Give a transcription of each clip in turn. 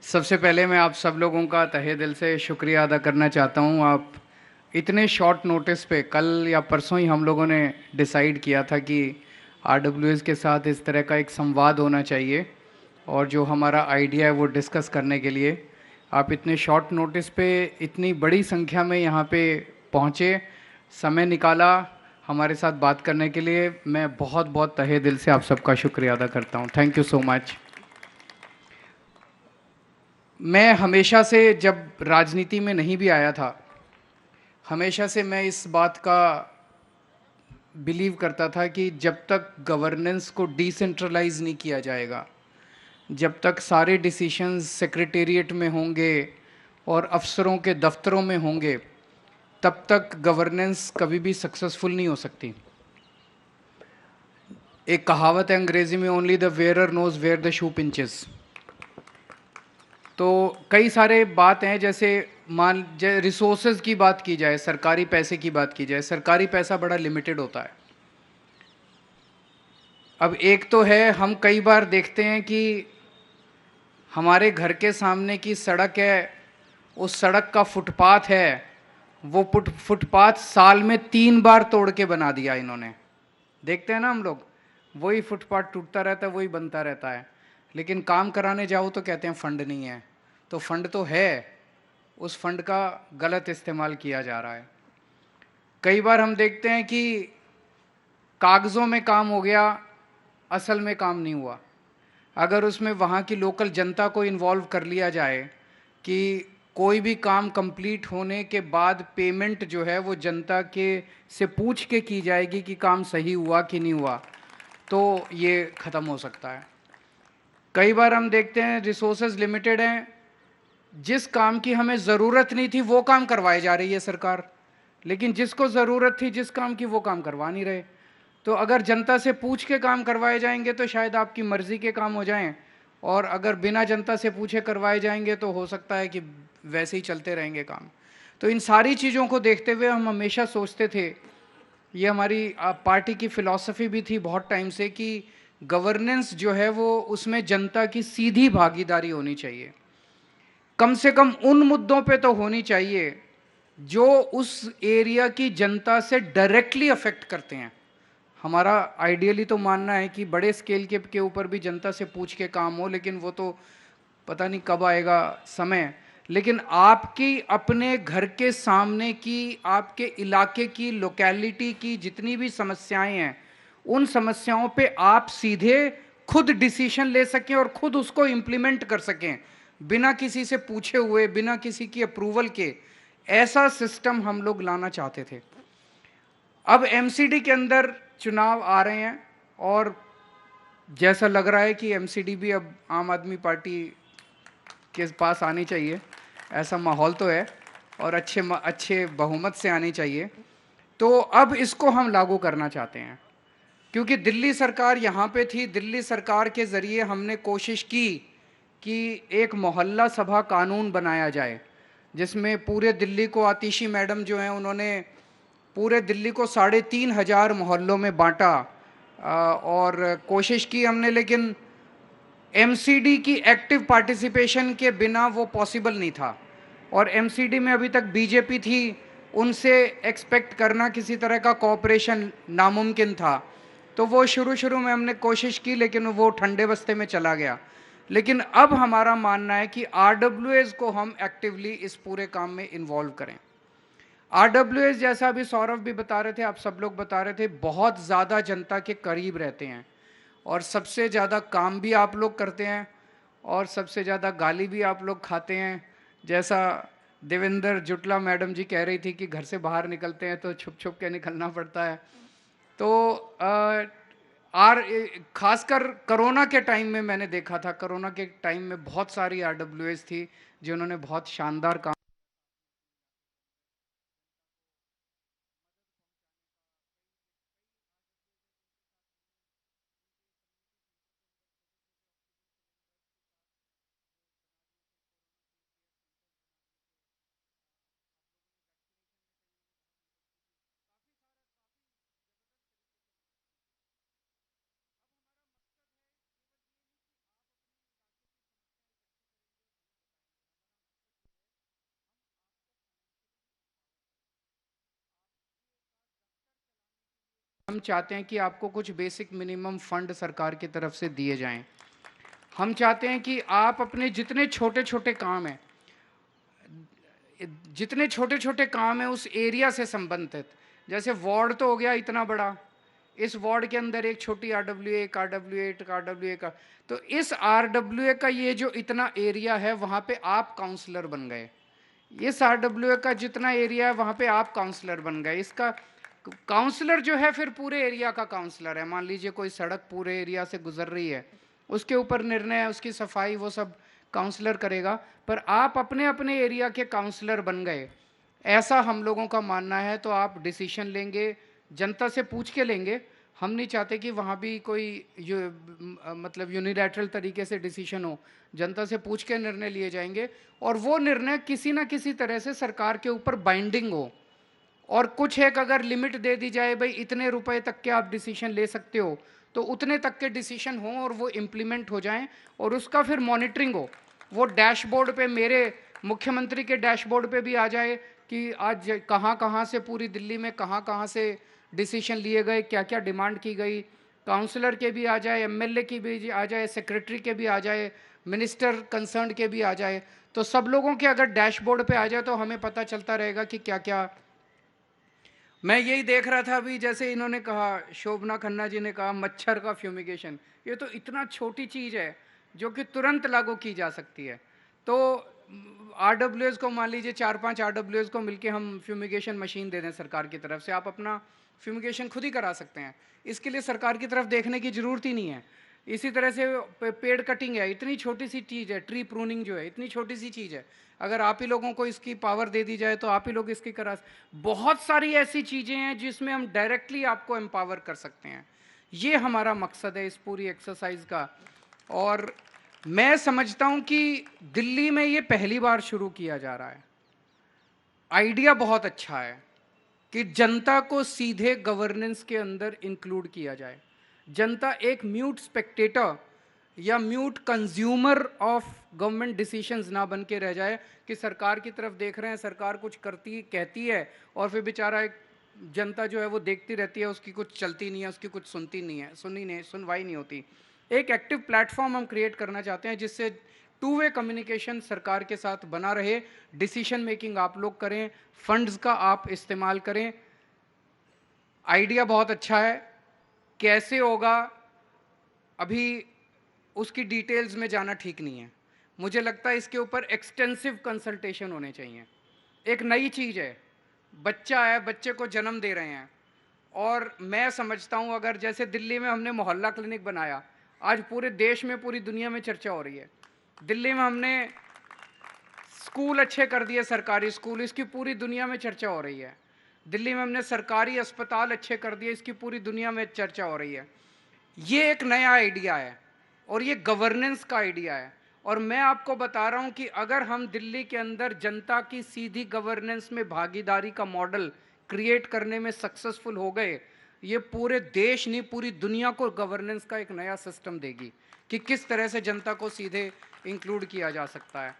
सबसे पहले मैं आप सब लोगों का तहे दिल से शुक्रिया अदा करना चाहता हूँ। आप इतने शॉर्ट नोटिस पे कल या परसों ही हम लोगों ने डिसाइड किया था कि आरडब्ल्यूएस के साथ इस तरह का एक संवाद होना चाहिए और जो हमारा आइडिया है वो डिस्कस करने के लिए आप इतने शॉर्ट नोटिस पे इतनी बड़ी संख्या में यहाँ पे पहुँचे, समय निकाला हमारे साथ बात करने के लिए। मैं बहुत बहुत तहे दिल से आप सबका शुक्रिया अदा करता हूँ। Thank you so much. मैं हमेशा से जब राजनीति में नहीं भी आया था, हमेशा से मैं इस बात का बिलीव करता था कि जब तक गवर्नेंस को डिसेंट्रलाइज नहीं किया जाएगा, जब तक सारे डिसीशंस सेक्रेटेरिएट में होंगे और अफसरों के दफ्तरों में होंगे, तब तक गवर्नेंस कभी भी सक्सेसफुल नहीं हो सकती। एक कहावत है अंग्रेजी में, only the wearer knows where the shoe pinches. तो कई सारे बात हैं, जैसे मान रिसोर्सेज की बात की जाए, सरकारी पैसे की बात की जाए, सरकारी पैसा बड़ा लिमिटेड होता है। अब एक तो है, हम कई बार देखते हैं कि हमारे घर के सामने की सड़क है, उस सड़क का फुटपाथ है, वो फुटपाथ साल में 3 बार तोड़ के बना दिया इन्होंने। देखते हैं ना हम लोग, वही फुटपाथ टूटता रहता है, वही बनता रहता है, लेकिन काम कराने जाओ तो कहते हैं फंड नहीं है। तो फंड तो है, उस फंड का गलत इस्तेमाल किया जा रहा है। कई बार हम देखते हैं कि कागज़ों में काम हो गया, असल में काम नहीं हुआ। अगर उसमें वहाँ की लोकल जनता को इन्वॉल्व कर लिया जाए कि कोई भी काम कंप्लीट होने के बाद पेमेंट जो है वो जनता के से पूछ के की जाएगी कि काम सही हुआ कि नहीं हुआ, तो ये ख़त्म हो सकता है। कई बार हम देखते हैं रिसोर्सेज लिमिटेड हैं, जिस काम की हमें ज़रूरत नहीं थी वो काम करवाई जा रही है सरकार, लेकिन जिसको ज़रूरत थी जिस काम की वो काम करवा नहीं रहे। तो अगर जनता से पूछ के काम करवाए जाएंगे तो शायद आपकी मर्ज़ी के काम हो जाएं, और अगर बिना जनता से पूछे करवाए जाएंगे तो हो सकता है कि वैसे ही चलते रहेंगे काम। तो इन सारी चीज़ों को देखते हुए हम हमेशा सोचते थे, ये हमारी पार्टी की फ़िलॉसफ़ी भी थी बहुत टाइम से, कि गवर्नेंस जो है वो उसमें जनता की सीधी भागीदारी होनी चाहिए। कम से कम उन मुद्दों पे तो होनी चाहिए जो उस एरिया की जनता से डायरेक्टली अफेक्ट करते हैं। हमारा आइडियली तो मानना है कि बड़े स्केल के ऊपर भी जनता से पूछ के काम हो, लेकिन वो तो पता नहीं कब आएगा समय। लेकिन आपकी अपने घर के सामने की, आपके इलाके की, लोकेलिटी की जितनी भी समस्याएं हैं, उन समस्याओं पे आप सीधे खुद डिसीजन ले सकें और खुद उसको इम्प्लीमेंट कर सकें, बिना किसी से पूछे हुए, बिना किसी की अप्रूवल के। ऐसा सिस्टम हम लोग लाना चाहते थे। अब एमसीडी के अंदर चुनाव आ रहे हैं और जैसा लग रहा है कि एमसीडी भी अब आम आदमी पार्टी के पास आनी चाहिए, ऐसा माहौल तो है, और अच्छे बहुमत से आनी चाहिए। तो अब इसको हम लागू करना चाहते हैं, क्योंकि दिल्ली सरकार यहाँ पे थी। दिल्ली सरकार के ज़रिए हमने कोशिश की कि एक मोहल्ला सभा कानून बनाया जाए, जिसमें पूरे दिल्ली को, आतिशी मैडम जो हैं उन्होंने पूरे दिल्ली को 3,500 मोहल्लों में बांटा, और कोशिश की हमने, लेकिन एमसीडी की एक्टिव पार्टिसिपेशन के बिना वो पॉसिबल नहीं था। और एमसीडी में अभी तक बीजेपी थी, उनसे एक्सपेक्ट करना किसी तरह का कोऑपरेशन नामुमकिन था। तो वो शुरू शुरू में हमने कोशिश की, लेकिन वो ठंडे बस्ते में चला गया। लेकिन अब हमारा मानना है कि आरडब्ल्यूएस को हम एक्टिवली इस पूरे काम में इन्वॉल्व करें। आरडब्ल्यूएस, जैसा अभी सौरभ भी बता रहे थे, आप सब लोग बता रहे थे, बहुत ज़्यादा जनता के करीब रहते हैं और सबसे ज़्यादा काम भी आप लोग करते हैं और सबसे ज़्यादा गाली भी आप लोग खाते हैं। जैसा देवेंद्र जुटला मैडम जी कह रही थी कि घर से बाहर निकलते हैं तो छुप छुप के निकलना पड़ता है। तो आर खासकर कोरोना के टाइम में मैंने देखा था, कोरोना के टाइम में बहुत सारी आरडब्ल्यूएस थी जिन्होंने बहुत शानदार काम हम चाहते हैं कि आपको कुछ बेसिक मिनिमम फंड सरकार की तरफ से दिए जाएं। हम चाहते हैं कि आप अपने जितने छोटे छोटे काम हैं, जितने छोटे छोटे काम हैं उस एरिया से संबंधित, जैसे वार्ड तो हो गया इतना बड़ा, इस वार्ड के अंदर एक छोटी RWA, एक RWA, एक RWA का, तो इस RWA का ये जो इतना एरिया है वहाँ पे आप काउंसलर बन गए। इस RWA का जितना एरिया है वहाँ पे आप काउंसलर बन गए। इसका काउंसलर जो है फिर पूरे एरिया का काउंसलर है। मान लीजिए कोई सड़क पूरे एरिया से गुजर रही है, उसके ऊपर निर्णय है, उसकी सफाई वो सब काउंसलर करेगा, पर आप अपने अपने एरिया के काउंसलर बन गए, ऐसा हम लोगों का मानना है। तो आप डिसीजन लेंगे, जनता से पूछ के लेंगे। हम नहीं चाहते कि वहाँ भी कोई मतलब यूनिलैटरल तरीके से डिसीजन हो, जनता से पूछ के निर्णय लिए जाएंगे और वो निर्णय किसी ना किसी तरह से सरकार के ऊपर बाइंडिंग हो। और कुछ एक अगर लिमिट दे दी जाए, भाई इतने रुपए तक के आप डिसीजन ले सकते हो, तो उतने तक के डिसीजन हों और वो इम्प्लीमेंट हो जाएं और उसका फिर मॉनिटरिंग हो। वो डैशबोर्ड पे, मेरे मुख्यमंत्री के डैशबोर्ड पे भी आ जाए कि आज कहाँ कहाँ से पूरी दिल्ली में कहाँ कहाँ से डिसीजन लिए गए, क्या क्या डिमांड की गई, काउंसलर के भी आ जाए, MLA की भी आ जाए, सेक्रेटरी के भी आ जाए, मिनिस्टर कंसर्न के भी आ जाए। तो सब लोगों के अगर डैशबोर्ड पे आ जाए तो हमें पता चलता रहेगा कि क्या क्या। मैं यही देख रहा था अभी, जैसे इन्होंने कहा, शोभना खन्ना जी ने कहा मच्छर का फ्यूमिगेशन, ये तो इतना छोटी चीज़ है जो कि तुरंत लागू की जा सकती है। तो RWAs को मान लीजिए 4-5 RWAs को मिलके हम फ्यूमिगेशन मशीन दे दें सरकार की तरफ से, आप अपना फ्यूमिगेशन खुद ही करा सकते हैं। इसके लिए सरकार की तरफ देखने की ज़रूरत ही नहीं है। इसी तरह से पेड़ कटिंग है, इतनी छोटी सी चीज़ है, ट्री प्रूनिंग जो है इतनी छोटी सी चीज़ है, अगर आप ही लोगों को इसकी पावर दे दी जाए तो आप ही लोग इसकी करा। बहुत सारी ऐसी चीज़ें हैं जिसमें हम डायरेक्टली आपको एम्पावर कर सकते हैं। ये हमारा मकसद है इस पूरी एक्सरसाइज का। और मैं समझता हूं कि दिल्ली में ये पहली बार शुरू किया जा रहा है। आइडिया बहुत अच्छा है कि जनता को सीधे गवर्नेंस के अंदर इंक्लूड किया जाए। जनता एक म्यूट स्पेक्टेटर या mute consumer of government decisions ना बन के रह जाए कि सरकार की तरफ देख रहे हैं, सरकार कुछ करती कहती है और फिर बेचारा एक जनता जो है वो देखती रहती है, उसकी कुछ चलती नहीं है, उसकी कुछ सुनती नहीं है, सुनवाई नहीं होती। एक एक्टिव प्लेटफॉर्म हम क्रिएट करना चाहते हैं जिससे टू वे कम्युनिकेशन सरकार के साथ बना रहे, डिसीजन मेकिंग आप लोग करें, फंड्स का आप इस्तेमाल करें। आइडिया बहुत अच्छा है, कैसे होगा अभी उसकी डिटेल्स में जाना ठीक नहीं है। मुझे लगता है इसके ऊपर एक्सटेंसिव कंसल्टेशन होने चाहिए। एक नई चीज़ है, बच्चा है, बच्चे को जन्म दे रहे हैं, और मैं समझता हूँ अगर जैसे दिल्ली में हमने मोहल्ला क्लिनिक बनाया, आज पूरे देश में पूरी दुनिया में चर्चा हो रही है। दिल्ली में हमने स्कूल अच्छे कर दिए, सरकारी स्कूल, इसकी पूरी दुनिया में चर्चा हो रही है। दिल्ली में हमने सरकारी अस्पताल अच्छे कर दिए, इसकी पूरी दुनिया में चर्चा हो रही है। ये एक नया आइडिया है और ये गवर्नेंस का आइडिया है। और मैं आपको बता रहा हूं कि अगर हम दिल्ली के अंदर जनता की सीधी गवर्नेंस में भागीदारी का मॉडल क्रिएट करने में सक्सेसफुल हो गए, ये पूरे देश नहीं पूरी दुनिया को गवर्नेंस का एक नया सिस्टम देगी कि किस तरह से जनता को सीधे इंक्लूड किया जा सकता है।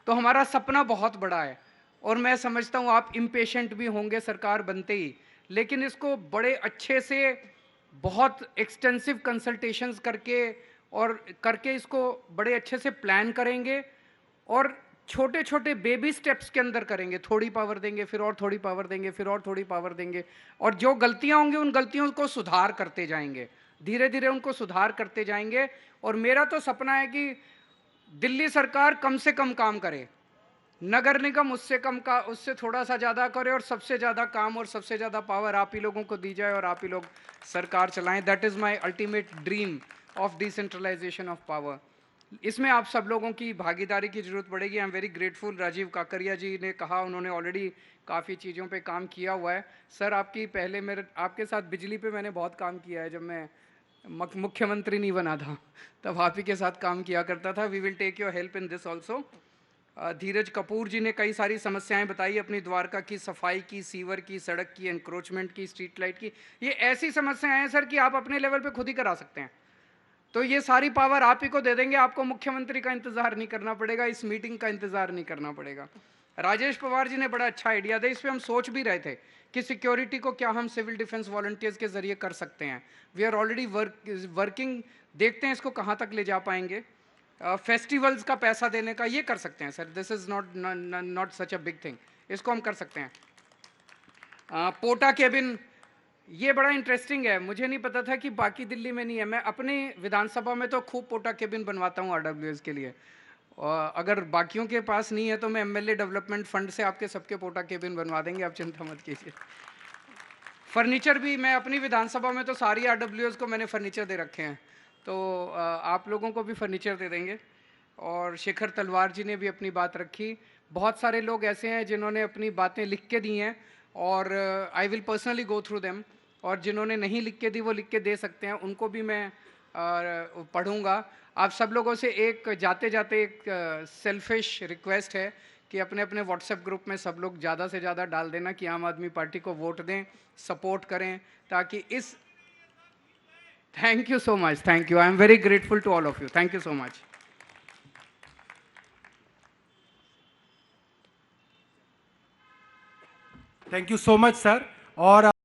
तो हमारा सपना बहुत बड़ा है और मैं समझता हूँ आप इम्पेशेंट भी होंगे सरकार बनते ही, लेकिन इसको बड़े अच्छे से बहुत एक्सटेंसिव कंसल्टेशंस करके इसको बड़े अच्छे से प्लान करेंगे और छोटे छोटे बेबी स्टेप्स के अंदर करेंगे। थोड़ी पावर देंगे, फिर और थोड़ी पावर देंगे, फिर और थोड़ी पावर देंगे, और जो गलतियां होंगी उन गलतियों को सुधार करते जाएंगे, धीरे धीरे उनको सुधार करते जाएंगे। और मेरा तो सपना है कि दिल्ली सरकार कम से कम काम करे, नगर निगम उससे कम का उससे थोड़ा सा ज़्यादा करे, और सबसे ज़्यादा काम और सबसे ज़्यादा पावर आप ही लोगों को दी जाए और आप ही लोग सरकार चलाएं। That is my ultimate dream of decentralization of power. इसमें आप सब लोगों की भागीदारी की ज़रूरत पड़ेगी। I am very grateful, Rajiv Kakaria ji ने कहा, उन्होंने ऑलरेडी काफ़ी चीज़ों पे काम किया हुआ है। सर आपकी पहले मेरे आपके साथ बिजली पे मैंने बहुत काम किया है, जब मैं मुख्यमंत्री नहीं बना था तब आप ही के साथ काम किया करता था। We will take your help in this also. Dheeraj Kapoor ji ने कई सारी समस्याएं बताई अपनी द्वारका की, सफाई की, सीवर की, सड़क की, एनक्रोचमेंट की, स्ट्रीट लाइट की। ये ऐसी समस्याएं हैं सर कि आप अपने लेवल पे खुद ही करा सकते हैं। तो ये सारी पावर आप ही को दे देंगे, आपको मुख्यमंत्री का इंतजार नहीं करना पड़ेगा, इस मीटिंग का इंतजार नहीं करना पड़ेगा। राजेश पवार जी ने बड़ा अच्छा आइडिया दिया, इस पर हम सोच भी रहे थे कि सिक्योरिटी को क्या हम सिविल डिफेंस वॉलंटियर्स के जरिए कर सकते हैं। वी आर ऑलरेडी वर्किंग, देखते हैं इसको कहाँ तक ले जा पाएंगे। फेस्टिवल्स का पैसा देने का ये कर सकते हैं sir, this is not such a big thing, इसको हम कर सकते हैं। पोटा केबिन, ये बड़ा इंटरेस्टिंग है, मुझे नहीं पता था कि बाकी दिल्ली में नहीं है। मैं अपने विधानसभा में तो खूब पोटा केबिन बनवाता हूँ आरडब्ल्यूएस के लिए, और अगर बाकियों के पास नहीं है तो मैं एमएलए डेवलपमेंट फंड से आपके सबके पोटा केबिन बनवा देंगे, आप चिंता मत कीजिए। फर्नीचर भी मैं अपनी विधानसभा में तो सारी आरडब्ल्यूएस को मैंने फर्नीचर दे रखे हैं, तो आप लोगों को भी फर्नीचर दे देंगे। और शेखर तलवार जी ने भी अपनी बात रखी। बहुत सारे लोग ऐसे हैं जिन्होंने अपनी बातें लिख के दी हैं, और I will personally go through them, और जिन्होंने नहीं लिख के दी वो लिख के दे सकते हैं, उनको भी मैं पढ़ूंगा। आप सब लोगों से एक जाते जाते एक सेल्फिश रिक्वेस्ट है कि अपने अपने व्हाट्सएप ग्रुप में सब लोग ज़्यादा से ज़्यादा डाल देना कि आम आदमी पार्टी को वोट दें, सपोर्ट करें, ताकि इस thank you so much, thank you, I am very grateful to all of you, thank you so much. Thank you so much sir. और